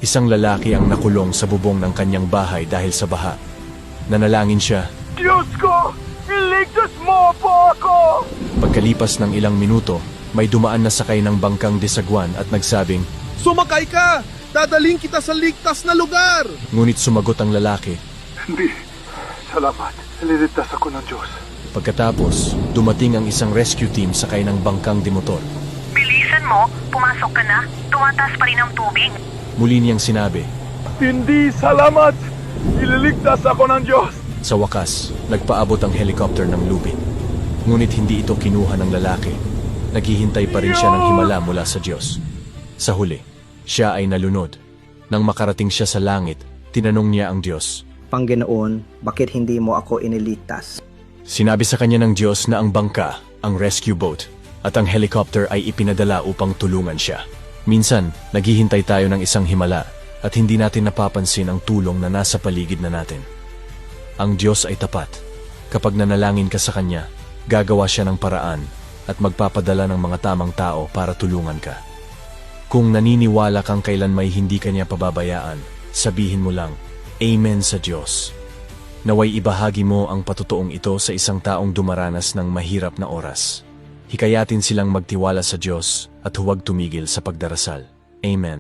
Isang lalaki ang nakulong sa bubong ng kanyang bahay dahil sa baha. Nanalangin siya. Diyos ko! Iligtas mo po ako! Pagkalipas ng ilang minuto, may dumaan na sakay ng bangkang disagwan at nagsabing, Sumakay ka! Dadaling kita sa ligtas na lugar! ngunit sumagot ang lalaki. Hindi. Salamat. Ililigtas ako ng Diyos. Pagkatapos, dumating ang isang rescue team sakay ng bangkang dimotor. Bilisan mo, pumasok ka na. Tumataas pa rin ang tubig. Muli niyang sinabi. Hindi salamat! Ililigtas ako ng Diyos! Sa wakas, nagpaabot ang helicopter ng lubid. Ngunit hindi ito kinuha ng lalaki. Naghihintay pa rin siya ng himala mula sa Diyos. Sa huli, siya ay nalunod. Nang makarating siya sa langit, tinanong niya ang Diyos. Panginoon, bakit hindi mo ako iniligtas? Sinabi sa kanya ng Diyos na ang bangka, ang rescue boat, at ang helicopter ay ipinadala upang tulungan siya. Minsan, naghihintay tayo ng isang himala at hindi natin napapansin ang tulong na nasa paligid na natin. Ang Diyos ay tapat. Kapag nanalangin ka sa Kanya, gagawa siya ng paraan at magpapadala ng mga tamang tao para tulungan ka. Kung naniniwala kang kailan may hindi Kanya pababayaan, sabihin mo lang, Amen sa Diyos. Naway ibahagi mo ang patutuong ito sa isang taong dumaranas ng mahirap na oras. Hikayatin silang magtiwala sa Diyos at huwag tumigil sa pagdarasal. Amen.